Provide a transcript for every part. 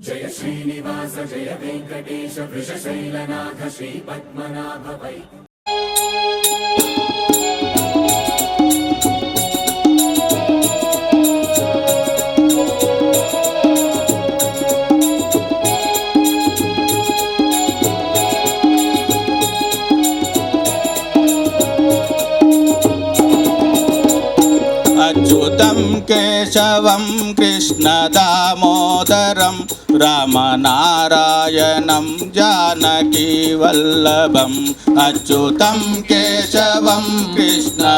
जय श्रीनिवास जय वेंकटेश वृषशैलनाथ श्रीपद्मनाभ वै अच्युतं केशवं कृष्णदामोदरं रामनारायणं जानकीवल्लभम् अच्युतं केशवं कृष्णदामोदरं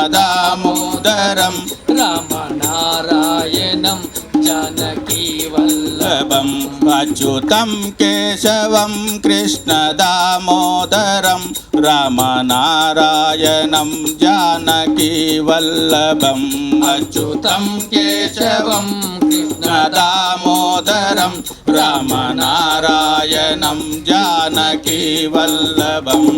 रामनारायणं जानकीवल्लभम् अच्युतं केशवं कृष्णदामोदरं रामनारायणं जानकीवल्लभम् अच्युतं केशवं कृष्णदामोदरं रामनारायणं जानकीवल्लभम्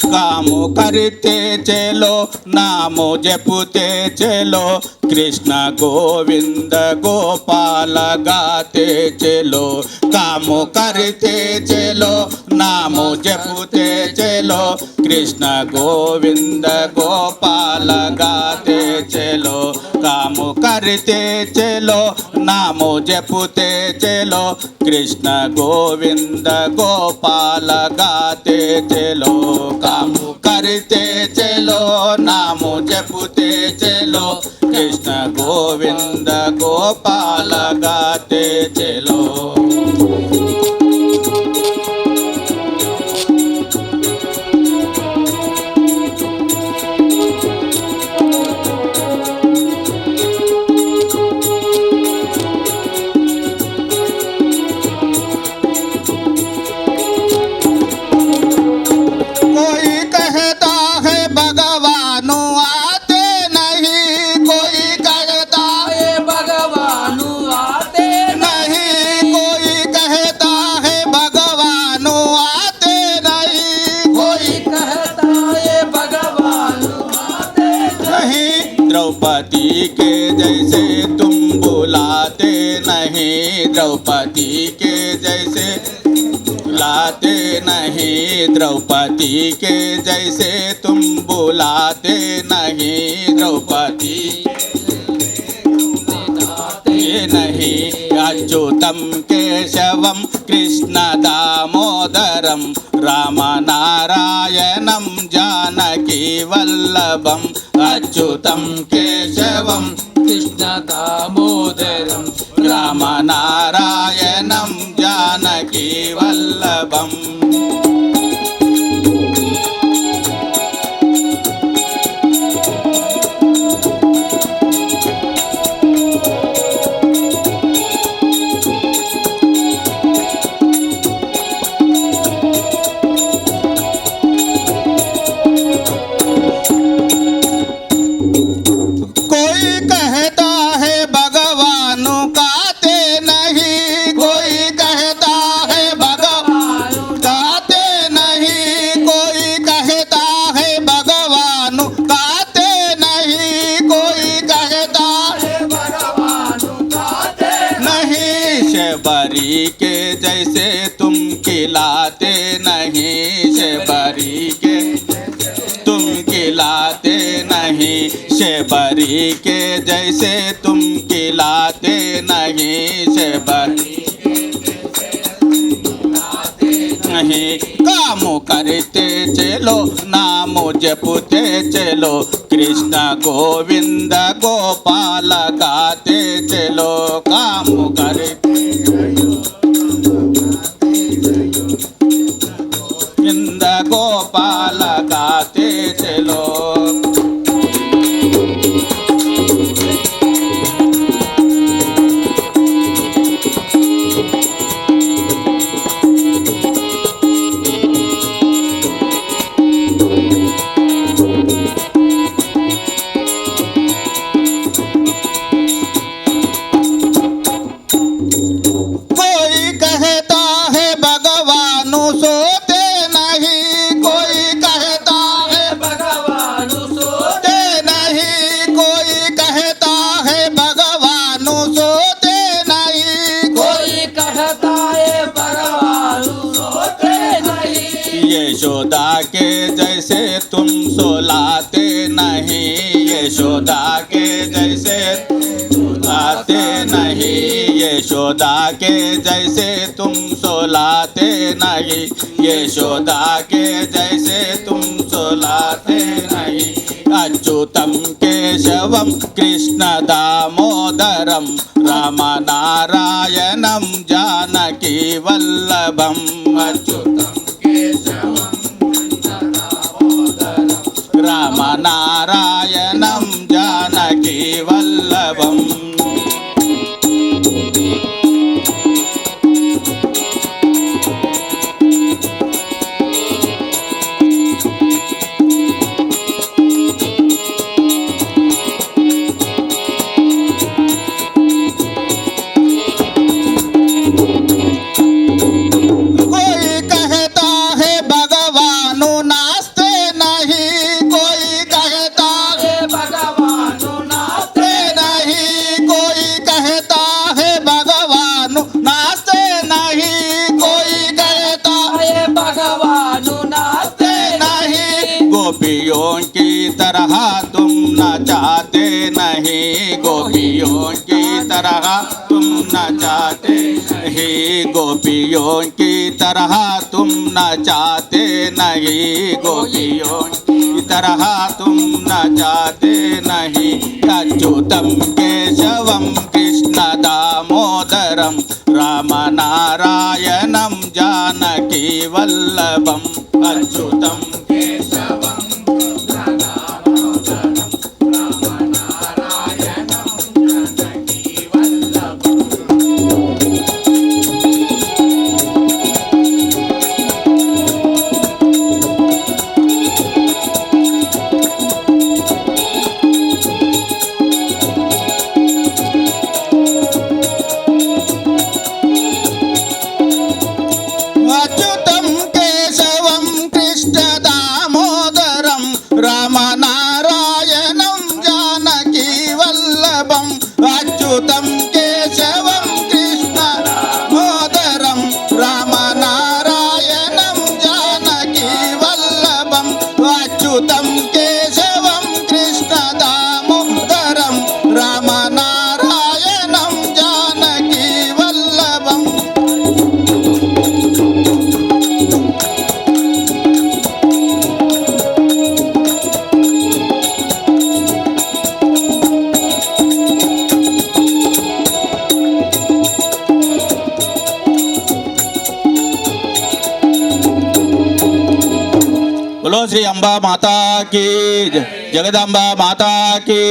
काम करते चलो नाम जपते चलो कृष्ण गोविंद गोपाल गाते चलो काम करते चलो नाम जपते चलो कृष्ण गोविंद गोपाल गाते चलो काम करते चलो नाम जपते चलो कृष्ण गोविंद गोपाल गाते चलो काम करते चलो नाम जपते चलो कृष्ण गोविंद गोपाल गाते चलो द्रौपदी के जैसे तुम बुलाते नहीं द्रौपदी के जैसे बुलाते नहीं द्रौपदी के जैसे तुम बुलाते नहीं द्रौपदी नहीं अच्युतं केशवं कृष्ण दामोदरं रामनारायणं जानकीवल्लभम् अच्युतं केशवं कृष्ण दामोदरं रामनारायणं जानकीवल्लभम् शबरी के जैसे तुम खिलाते नहीं शबरी के तुम खिलाते नहीं शबरी के जैसे तुम खिलाते नहीं शबरी नहीं काम करते चलो नाम जपते चलो कृष्ण गोविंद गोपाल गाते चलो काम करते गोविंद गोपाल गाते चलो तुम सुलाते नहीं, यशोदा के जैसे सुलाते नहीं, यशोदा के जैसे तुम सुलाते नहीं, यशोदा के जैसे तुम सुलाते नहीं। अच्युतं केशवं कृष्ण दामोदरं रामनारायणं जानकी वल्लभम्। अच्युतं केशवं कृष्ण दामोदरं रामनारायणं जानकी वल्लभम्। गोपियों की तरह तुम नचाते नहीं, गोपियों की तरह तुम नचाते नहीं, गोपियों की तरह तुम नचाते नहीं, गोपियों की तरह तुम नचाते नहीं। अच्युतं केशवं कृष्ण दामोदरं रामनारायणं जानकी वल्लभम्। अच्युतं केशवं रामनारायणं जानकी वल्लभम्। अच्युतं केशवं कृष्ण दामोदरं रामनारायणं जानकी वल्लभम्। अच्युतं केशवं कृष्ण दामोदरं रामनारायणं जानकी वल्लभम्। बोलो श्री अम्बा माता की जय, जगदम्बा माता की।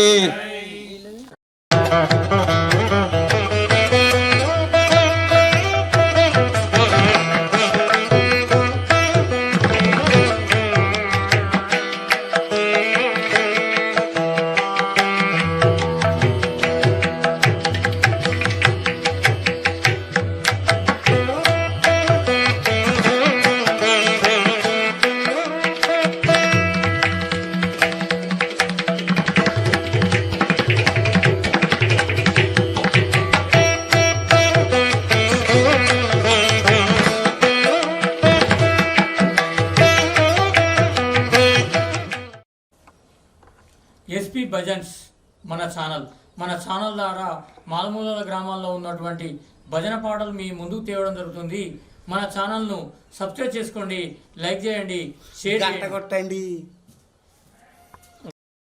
ఎస్పీ భజన్స్ మన ఛానల్ ద్వారా మారుమూల గ్రామాల్లో ఉన్నటువంటి భజన పాటలు మీ ముందుకు తేవడం జరుగుతుంది. మన ఛానల్ను సబ్స్క్రైబ్ చేసుకోండి, లైక్ చేయండి, షేర్ చేయండి.